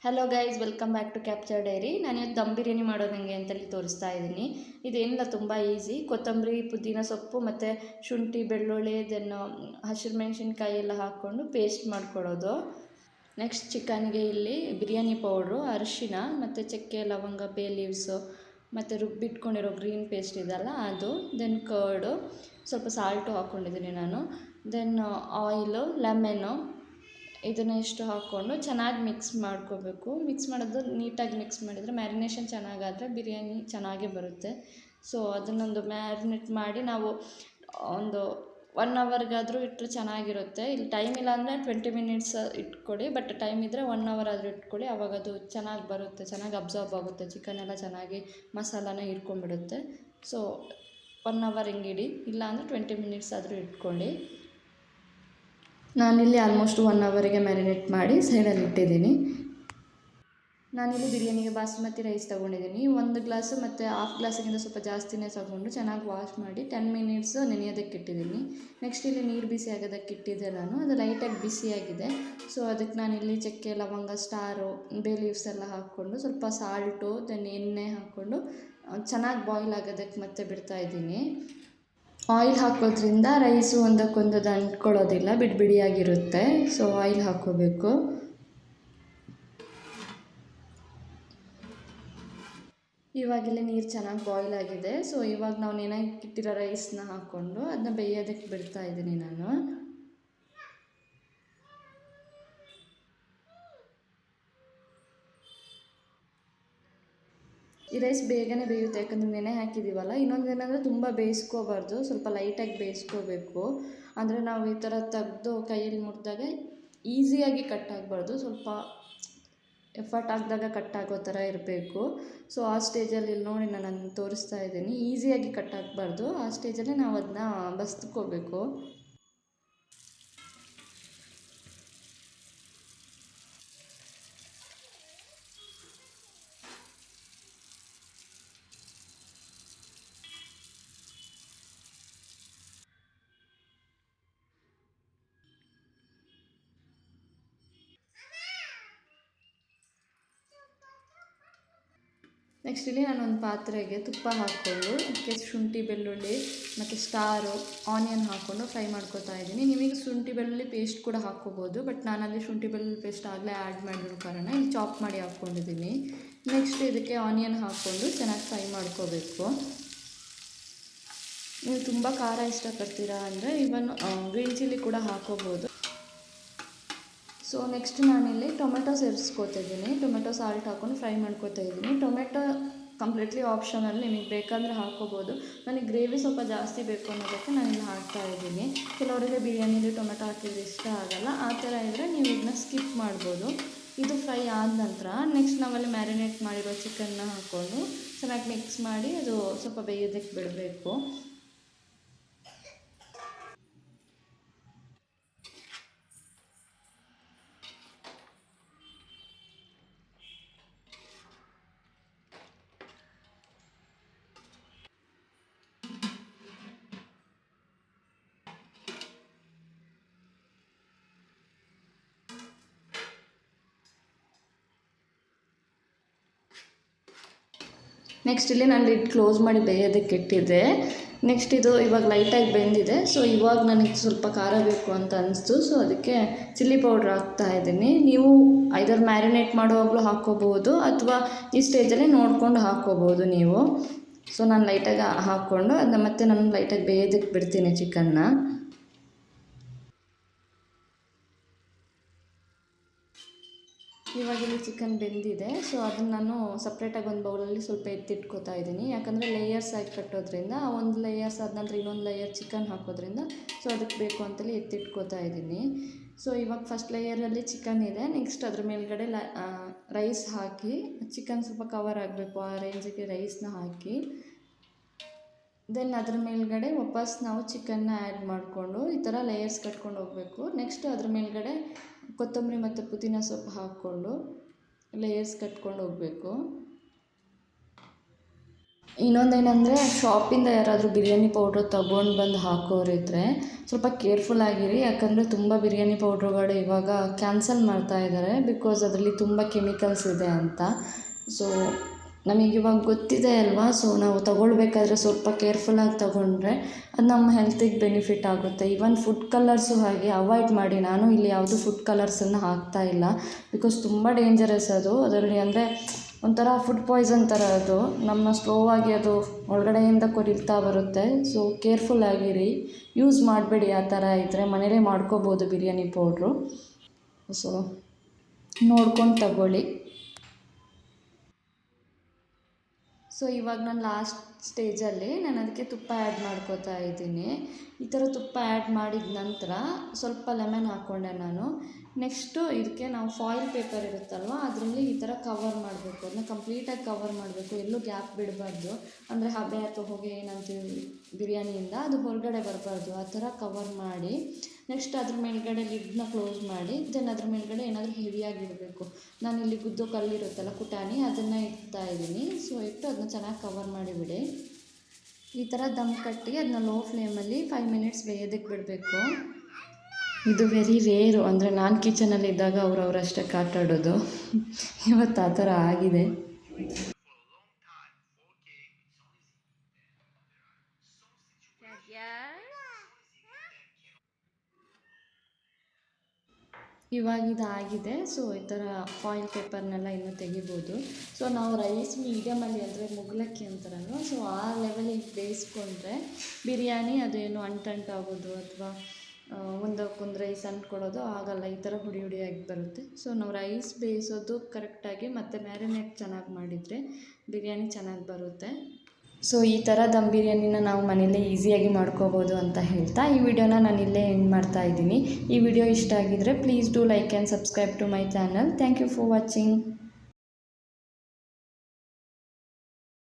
Hello guys, welcome back to capture diary. ನಾನು ಇವತ್ತು ದಮ್ ಬಿರಿಯಾನಿ ಮಾಡೋದು ಹೆಂಗೆ ಅಂತೇಳಿ ತೋರಿಸ್ತಾ ಇದ್ದೀನಿ. ಇದೇನಿಲ್ಲ, ತುಂಬ ಈಸಿ. ಕೊತ್ತಂಬರಿ, ಪುದೀನ ಸೊಪ್ಪು ಮತ್ತು ಶುಂಠಿ, ಬೆಳ್ಳುಳ್ಳಿ, ದೆನ್ ಹಸಿರು ಮೆಣಸಿನ್ಕಾಯಿ ಎಲ್ಲ ಹಾಕ್ಕೊಂಡು ಪೇಸ್ಟ್ ಮಾಡ್ಕೊಳ್ಳೋದು. ನೆಕ್ಸ್ಟ್ ಚಿಕನ್ಗೆ ಇಲ್ಲಿ ಬಿರಿಯಾನಿ ಪೌಡ್ರು, ಅರಿಶಿನ ಮತ್ತು ಚಕ್ಕೆ, ಲವಂಗ, ಬೇ ಲೀವ್ಸು ಮತ್ತು ರುಬ್ಬಿಟ್ಕೊಂಡಿರೋ ಗ್ರೀನ್ ಪೇಸ್ಟ್ ಇದೆಲ್ಲ ಅದು, ದೆನ್ ಕರ್ಡು, ಸ್ವಲ್ಪ ಸಾಲ್ಟು ಹಾಕ್ಕೊಂಡಿದ್ದೀನಿ ನಾನು, ದೆನ್ ಆಯಿಲು, ಲೆಮನ್ನು, ಇದನ್ನು ಇಷ್ಟು ಹಾಕ್ಕೊಂಡು ಚೆನ್ನಾಗಿ ಮಿಕ್ಸ್ ಮಾಡ್ಕೋಬೇಕು. ಮಿಕ್ಸ್ ಮಾಡೋದು ನೀಟಾಗಿ ಮಿಕ್ಸ್ ಮಾಡಿದರೆ ಮ್ಯಾರಿನೇಷನ್ ಚೆನ್ನಾಗಾದರೆ ಬಿರಿಯಾನಿ ಚೆನ್ನಾಗೇ ಬರುತ್ತೆ. ಸೊ ಅದನ್ನೊಂದು ಮ್ಯಾರಿನೇಟ್ ಮಾಡಿ ನಾವು ಒಂದು 1 ಅವರ್ಗಾದರೂ ಇಟ್ಟರೆ ಚೆನ್ನಾಗಿರುತ್ತೆ. ಇಲ್ಲಿ ಟೈಮ್ ಇಲ್ಲ ಅಂದರೆ 20 ಮಿನಿಟ್ಸ್ ಇಟ್ಕೊಳ್ಳಿ, ಬಟ್ ಟೈಮ್ ಇದ್ದರೆ 1 ಅವರ್ ಆದರೂ ಇಟ್ಕೊಳ್ಳಿ. ಆವಾಗ ಅದು ಚೆನ್ನಾಗಿ ಬರುತ್ತೆ, ಚೆನ್ನಾಗಿ ಅಬ್ಸಾರ್ಬ್ ಆಗುತ್ತೆ, ಚಿಕನ್ ಎಲ್ಲ ಚೆನ್ನಾಗಿ ಮಸಾಲಾನ ಹಿಡ್ಕೊಂಡ್ಬಿಡುತ್ತೆ. ಸೊ 1 ಅವರ್ ಹಿಂಗಿಡಿ, ಇಲ್ಲ ಅಂದರೆ 20 ಮಿನಿಟ್ಸ್ ಆದರೂ ಇಟ್ಕೊಳ್ಳಿ. ನಾನಿಲ್ಲಿ ಆಲ್ಮೋಸ್ಟ್ 1 ಅವರಿಗೆ ಮ್ಯಾರಿನೇಟ್ ಮಾಡಿ ಸೈಡಲ್ಲಿ ಇಟ್ಟಿದ್ದೀನಿ. ನಾನಿಲ್ಲಿ ಬಿರಿಯಾನಿಗೆ ಬಾಸುಮತಿ ರೈಸ್ ತೊಗೊಂಡಿದ್ದೀನಿ. 1 ಗ್ಲಾಸು ಮತ್ತು ಹಾಫ್ ಗ್ಲಾಸಿಗಿಂತ ಸ್ವಲ್ಪ ಜಾಸ್ತಿನೇ ತೊಗೊಂಡು ಚೆನ್ನಾಗಿ ವಾಶ್ ಮಾಡಿ 10 ಮಿನಿಟ್ಸು ನೆನೆಯೋದಕ್ಕೆ ಇಟ್ಟಿದ್ದೀನಿ. ನೆಕ್ಸ್ಟ್ ಇಲ್ಲಿ ನೀರು ಬಿಸಿ ಆಗೋದಕ್ಕೆ ಇಟ್ಟಿದ್ದೆ ನಾನು, ಅದು ಲೈಟಾಗಿ ಬಿಸಿಯಾಗಿದೆ. ಸೊ ಅದಕ್ಕೆ ನಾನಿಲ್ಲಿ ಚಕ್ಕೆ, ಲವಂಗ, ಸ್ಟಾರು, ಬೇ ಲೀವ್ಸ್ ಎಲ್ಲ ಹಾಕ್ಕೊಂಡು ಸ್ವಲ್ಪ ಸಾಲ್ಟು, ದೆನ್ ಎಣ್ಣೆ ಹಾಕ್ಕೊಂಡು ಚೆನ್ನಾಗಿ ಬಾಯ್ಲ್ ಆಗೋದಕ್ಕೆ ಮತ್ತೆ ಬಿಡ್ತಾಯಿದ್ದೀನಿ. ಆಯಿಲ್ ಹಾಕೋದ್ರಿಂದ ರೈಸು ಒಂದಕ್ಕೊಂದು ಅಂಟ್ಕೊಳ್ಳೋದಿಲ್ಲ, ಬಿಡಿಯಾಗಿರುತ್ತೆ. ಸೊ ಆಯಿಲ್ ಹಾಕ್ಕೋಬೇಕು. ಇವಾಗೆಲ್ಲ ನೀರು ಚೆನ್ನಾಗಿ ಬಾಯ್ಲ್ ಆಗಿದೆ. ಸೊ ಇವಾಗ ನಾವು ನೆನೆಯಕ್ಕಿಟ್ಟಿರೋ ರೈಸ್ನ ಹಾಕ್ಕೊಂಡು ಅದನ್ನ ಬೇಯೋದಕ್ಕೆ ಬಿಡ್ತಾ ಇದ್ದೀನಿ ನಾನು. ಈ ರೈಸ್ ಬೇಗನೆ ಬೇಯುತ್ತೆ, ಯಾಕಂದರೆ ನೆನೆ ಹಾಕಿದ್ದೀವಲ್ಲ. ಇನ್ನೊಂದು ಏನಂದರೆ ತುಂಬ ಬೇಯಿಸ್ಕೋಬಾರ್ದು, ಸ್ವಲ್ಪ ಲೈಟಾಗಿ ಬೇಯಿಸ್ಕೋಬೇಕು. ಅಂದರೆ ನಾವು ಈ ಥರ ತೆಗ್ದು ಕೈಯಲ್ಲಿ ಮುಟ್ಟಿದಾಗ ಈಸಿಯಾಗಿ ಕಟ್ ಆಗಬಾರ್ದು, ಸ್ವಲ್ಪ ಎಫರ್ಟ್ ಹಾಕಿದಾಗ ಕಟ್ ಆಗೋ ಥರ ಇರಬೇಕು. ಸೊ ಆ ಸ್ಟೇಜಲ್ಲಿ ಇಲ್ಲಿ ನೋಡಿ ನಾನು ತೋರಿಸ್ತಾ ಇದ್ದೀನಿ, ಈಸಿಯಾಗಿ ಕಟ್ ಆಗಬಾರ್ದು. ಆ ಸ್ಟೇಜಲ್ಲಿ ನಾವು ಅದನ್ನ ಬಸ್ಕೋಬೇಕು. ನೆಕ್ಸ್ಟ್ ಇಲ್ಲಿ ನಾನೊಂದು ಪಾತ್ರೆಗೆ ತುಪ್ಪ ಹಾಕ್ಕೊಂಡು ಅದಕ್ಕೆ ಶುಂಠಿ, ಬೆಳ್ಳುಳ್ಳಿ ಮತ್ತು ಸ್ಟಾರು, ಆನಿಯನ್ ಹಾಕ್ಕೊಂಡು ಫ್ರೈ ಮಾಡ್ಕೊತಾ ಇದ್ದೀನಿ. ನಿಮಗೆ ಶುಂಠಿ ಬೆಳ್ಳುಳ್ಳಿ ಪೇಸ್ಟ್ ಕೂಡ ಹಾಕ್ಕೋಬೋದು, ಬಟ್ ನಾನಲ್ಲಿ ಶುಂಠಿ ಬೆಳ್ಳುಳ್ಳಿ ಪೇಸ್ಟ್ ಆಗಲೇ ಆ್ಯಡ್ ಮಾಡಿರೋ ಕಾರಣ ಇಲ್ಲಿ ಚಾಪ್ ಮಾಡಿ ಹಾಕ್ಕೊಂಡಿದ್ದೀನಿ. ನೆಕ್ಸ್ಟ್ ಇದಕ್ಕೆ ಆನಿಯನ್ ಹಾಕ್ಕೊಂಡು ಚೆನ್ನಾಗಿ ಫ್ರೈ ಮಾಡ್ಕೋಬೇಕು. ನೀವು ತುಂಬ ಖಾರ ಇಷ್ಟಪಡ್ತೀರಾ ಅಂದರೆ ಇವನ್ ಗ್ರೀನ್ ಚಿಲ್ಲಿ ಕೂಡ ಹಾಕ್ಕೋಬೋದು. ಸೊ ನೆಕ್ಸ್ಟ್ ನಾನಿಲ್ಲಿ ಟೊಮೆಟೊ ಸೇರಿಸ್ಕೊತಿದ್ದೀನಿ. ಟೊಮೆಟೊ ಸಾಲ್ಟ್ ಹಾಕ್ಕೊಂಡು ಫ್ರೈ ಮಾಡ್ಕೊತಾ ಇದ್ದೀನಿ. ಟೊಮೆಟೊ ಕಂಪ್ಲೀಟ್ಲಿ ಆಪ್ಷನಲ್, ನಿಮಗೆ ಬೇಕಂದರೆ ಹಾಕ್ಕೋಬೋದು. ನನಗೆ ಗ್ರೇವಿ ಸ್ವಲ್ಪ ಜಾಸ್ತಿ ಬೇಕು ಅನ್ನೋದಕ್ಕೆ ನಾನಿಲ್ಲಿ ಹಾಕ್ತಾಯಿದ್ದೀನಿ. ಕೆಲವರಿಗೆ ಬಿರಿಯಾನಿಲಿ ಟೊಮೆಟೊ ಹಾಕಿದ್ರೆ ಇಷ್ಟ ಆಗೋಲ್ಲ, ಆ ಥರ ಇದ್ದರೆ ನೀವು ಇದನ್ನ ಸ್ಕಿಪ್ ಮಾಡ್ಬೋದು. ಇದು ಫ್ರೈ ಆದ ನಂತರ ನೆಕ್ಸ್ಟ್ ನಾವಲ್ಲಿ ಮ್ಯಾರಿನೇಟ್ ಮಾಡಿರೋ ಚಿಕನ್ನ ಹಾಕ್ಕೊಂಡು ಚೆನ್ನಾಗಿ ಮಿಕ್ಸ್ ಮಾಡಿ ಅದು ಸ್ವಲ್ಪ ಬೇಯೋದಕ್ಕೆ ಬಿಡಬೇಕು. ನೆಕ್ಸ್ಟ್ ಇಲ್ಲಿ ನಾನು ಲಿಡ್ ಕ್ಲೋಸ್ ಮಾಡಿ ಬೇಯೋದಕ್ಕೆ ಇಟ್ಟಿದ್ದೆ. ನೆಕ್ಸ್ಟ್ ಇದು ಇವಾಗ ಲೈಟಾಗಿ ಬೆಂದಿದೆ. ಸೊ ಇವಾಗ ನನಗೆ ಸ್ವಲ್ಪ ಖಾರ ಬೇಕು ಅಂತ ಅನಿಸ್ತು, ಸೊ ಅದಕ್ಕೆ ಚಿಲ್ಲಿ ಪೌಡ್ರ್ ಹಾಕ್ತಾಯಿದ್ದೀನಿ. ನೀವು ಐದರ್ ಮ್ಯಾರಿನೇಟ್ ಮಾಡುವಾಗಲೂ ಹಾಕ್ಕೋಬೋದು, ಅಥವಾ ಈ ಸ್ಟೇಜಲ್ಲಿ ನೋಡ್ಕೊಂಡು ಹಾಕ್ಕೋಬೋದು ನೀವು. ಸೊ ನಾನು ಲೈಟಾಗಿ ಹಾಕ್ಕೊಂಡು ಅದನ್ನ ಮತ್ತೆ ನಾನು ಲೈಟಾಗಿ ಬೇಯೋದಕ್ಕೆ ಬಿಡ್ತೀನಿ ಚಿಕನ್ನ. ಇವಾಗ ಇಲ್ಲಿ ಚಿಕನ್ ಬೆಂದಿದೆ. ಸೊ ಅದನ್ನು ನಾನು ಸಪ್ರೇಟಾಗಿ ಒಂದು ಬೌಲಲ್ಲಿ ಸ್ವಲ್ಪ ಎತ್ತಿಟ್ಕೋತಾ ಇದ್ದೀನಿ, ಯಾಕಂದರೆ ಲೇಯರ್ಸ್ ಆಗಿ ಕಟ್ಟೋದ್ರಿಂದ ಒಂದು ಲೇಯರ್ಸ್ ಆದ ನಂತರ ಇನ್ನೊಂದು ಲೇಯರ್ ಚಿಕನ್ ಹಾಕೋದ್ರಿಂದ ಸೊ ಅದಕ್ಕೆ ಬೇಕು ಅಂತೇಳಿ ಎತ್ತಿಟ್ಕೋತಾ ಇದ್ದೀನಿ. ಸೊ ಇವಾಗ ಫಸ್ಟ್ ಲೇಯರಲ್ಲಿ ಚಿಕನ್ ಇದೆ. ನೆಕ್ಸ್ಟ್ ಅದ್ರ ಮೇಲ್ಗಡೆ ರೈಸ್ ಹಾಕಿ, ಚಿಕನ್ ಸ್ವಲ್ಪ ಕವರ್ ಆಗಬೇಕು ಆ ರೇಂಜಿಗೆ ರೈಸ್ನ ಹಾಕಿ, ದೆನ್ ಅದ್ರ ಮೇಲ್ಗಡೆ ವಾಪಸ್ ನಾವು ಚಿಕನ್ನ ಆ್ಯಡ್ ಮಾಡಿಕೊಂಡು ಈ ಥರ ಲೇಯರ್ಸ್ ಕಟ್ಕೊಂಡು ಹೋಗಬೇಕು. ನೆಕ್ಸ್ಟ್ ಅದ್ರ ಮೇಲ್ಗಡೆ ಕೊತ್ತಂಬರಿ ಮತ್ತು ಪುದೀನ ಸೊಪ್ಪು ಹಾಕ್ಕೊಂಡು ಲೇಯರ್ಸ್ ಕಟ್ಕೊಂಡು ಹೋಗಬೇಕು. ಇನ್ನೊಂದೇನೆಂದರೆ ಶಾಪಿಂದ ಯಾರಾದರೂ ಬಿರಿಯಾನಿ ಪೌಡ್ರ್ ತೊಗೊಂಡು ಬಂದು ಹಾಕೋರಿದ್ದರೆ ಸ್ವಲ್ಪ ಕೇರ್ಫುಲ್ ಆಗಿರಿ, ಯಾಕಂದರೆ ತುಂಬ ಬಿರಿಯಾನಿ ಪೌಡ್ರುಗಳು ಇವಾಗ ಕ್ಯಾನ್ಸಲ್ ಮಾಡ್ತಾ ಇದ್ದಾರೆ ಬಿಕಾಸ್ ಅದರಲ್ಲಿ ತುಂಬ ಕೆಮಿಕಲ್ಸ್ ಇದೆ ಅಂತ. ಸೊ ನಮಗಿವಾಗ ಗೊತ್ತಿದೆ ಅಲ್ವಾ, ಸೊ ನಾವು ತೊಗೊಳ್ಬೇಕಾದ್ರೆ ಸ್ವಲ್ಪ ಕೇರ್ಫುಲ್ಲಾಗಿ ತೊಗೊಂಡ್ರೆ ಅದು ನಮ್ಮ ಹೆಲ್ತಿಗೆ ಬೆನಿಫಿಟ್ ಆಗುತ್ತೆ. ಈವನ್ ಫುಡ್ ಕಲರ್ಸು ಹಾಗೆ ಅವಾಯ್ಡ್ ಮಾಡಿ. ನಾನು ಇಲ್ಲಿ ಯಾವುದು ಫುಡ್ ಕಲರ್ಸನ್ನು ಹಾಕ್ತಾ ಇಲ್ಲ ಬಿಕಾಸ್ ತುಂಬ ಡೇಂಜರಸ್ ಅದು. ಅದರಲ್ಲಿ ಅಂದರೆ ಒಂಥರ ಫುಡ್ ಪಾಯ್ಸನ್ ಥರ ಅದು, ನಮ್ಮ ಸ್ಲೋವಾಗಿ ಅದು ಒಳಗಡೆಯಿಂದ ಕೊರಿತಾ ಬರುತ್ತೆ. ಸೊ ಕೇರ್ಫುಲ್ ಆಗಿರಿ, ಯೂಸ್ ಮಾಡಬೇಡಿ. ಆ ಥರ ಇದ್ದರೆ ಮನೇಲೇ ಮಾಡ್ಕೋಬೋದು ಬಿರಿಯಾನಿ ಪೌಡ್ರು. ಸೊ ನೋಡ್ಕೊಂಡು ತಗೊಳ್ಳಿ. ಸೊ ಇವಾಗ ನಾನು ಲಾಸ್ಟ್ ಸ್ಟೇಜಲ್ಲಿ ನಾನು ಅದಕ್ಕೆ ತುಪ್ಪ ಆ್ಯಡ್ ಮಾಡ್ಕೋತಾ ಇದ್ದೀನಿ. ಈ ಥರ ತುಪ್ಪ ಆ್ಯಡ್ ಮಾಡಿದ ನಂತರ ಸ್ವಲ್ಪ ಲೆಮನ್ ಹಾಕ್ಕೊಂಡೆ ನಾನು. ನೆಕ್ಸ್ಟು ಇದಕ್ಕೆ ನಾವು ಫಾಯಿಲ್ ಪೇಪರ್ ಇರುತ್ತಲ್ವ, ಅದರಲ್ಲಿ ಈ ಥರ ಕವರ್ ಮಾಡಬೇಕು. ಅದನ್ನ ಕಂಪ್ಲೀಟಾಗಿ ಕವರ್ ಮಾಡಬೇಕು, ಎಲ್ಲೂ ಗ್ಯಾಪ್ ಬಿಡಬಾರ್ದು. ಅಂದರೆ ಹಬೆ ಅಥವಾ ಹೊಗೆ ಏನಂತೀವಿ ಬಿರಿಯಾನಿಯಿಂದ, ಅದು ಹೊರಗಡೆ ಬರಬಾರ್ದು. ಆ ಥರ ಕವರ್ ಮಾಡಿ ನೆಕ್ಸ್ಟ್ ಅದ್ರ ಮೇಲ್ಗಡೆ ಲಿಡ್ನ ಕ್ಲೋಸ್ ಮಾಡಿ ದೆನ್ ಅದ್ರ ಮೇಲ್ಗಡೆ ಏನಾದರೂ ಹೆವಿಯಾಗಿ ಇಡಬೇಕು. ನಾನಿಲ್ಲಿ ಗುದ್ದು ಕಲ್ಲಿರುತ್ತಲ್ಲ ಕುಟಾಣಿ, ಅದನ್ನು ಇಡ್ತಾ ಇದ್ದೀನಿ. ಸೊ ಇಟ್ಟು ಅದನ್ನ ಚೆನ್ನಾಗಿ ಕವರ್ ಮಾಡಿಬಿಡಿ. ಈ ಥರ ದಮ್ ಕಟ್ಟಿ ಅದನ್ನ ಲೋ ಫ್ಲೇಮಲ್ಲಿ 5 ಮಿನಿಟ್ಸ್ ಬೇಯೋದಕ್ಕೆ ಬಿಡಬೇಕು. ಇದು ವೆರಿ ರೇರು, ಅಂದರೆ ನಾನು ಕಿಚನಲ್ಲಿದ್ದಾಗ ಅವರಷ್ಟೇ ಕಾಟಾಡೋದು. ಇವತ್ತು ಆ ಥರ ಆಗಿದೆ. ಇವಾಗ ಇದಾಗಿದೆ. ಸೊ ಈ ಥರ ಫಾಯಿಲ್ ಪೇಪರ್ನೆಲ್ಲ ಇನ್ನೂ ತೆಗಿಬೋದು. ಸೊ ನಾವು ರೈಸ್ ಮೀಡಿಯಮಲ್ಲಿ ಅಂದರೆ ಮುಗ್ಲಕ್ಕಿ ಅಂತಾರಲ್ವ, ಸೊ ಆ ಲೆವೆಲಿಗೆ ಬೇಯಿಸ್ಕೊಂಡ್ರೆ ಬಿರಿಯಾನಿ ಅದೇನು ಅಂಟಾಗೋದು ಅಥವಾ ಒಂದಕ್ಕೊಂದು ರೈಸ್ ಅಂಟ್ಕೊಳ್ಳೋದು ಆಗಲ್ಲ. ಈ ಥರ ಹುಡಿ ಹುಡಿಯಾಗಿ ಬರುತ್ತೆ. ಸೊ ನಾವು ರೈಸ್ ಬೇಯಿಸೋದು ಕರೆಕ್ಟಾಗಿ ಮತ್ತು ಮ್ಯಾರಿನೇಟ್ ಚೆನ್ನಾಗಿ ಮಾಡಿದರೆ ಬಿರಿಯಾನಿ ಚೆನ್ನಾಗಿ ಬರುತ್ತೆ. ಸೊ ಈ ಥರ ದಮ್ ಬಿರಿಯಾನಿನ ನಾವು ಮನೇಲೇ ಈಸಿಯಾಗಿ ಮಾಡ್ಕೋಬೋದು ಅಂತ ಹೇಳ್ತಾ ಈ ವಿಡಿಯೋನ ನಾನು ಇಲ್ಲೇ ಎಂಡ್ ಮಾಡ್ತಾ ಇದ್ದೀನಿ. ಈ ವಿಡಿಯೋ ಇಷ್ಟ ಆಗಿದ್ದರೆ please do like and subscribe to my channel. Thank you for watching.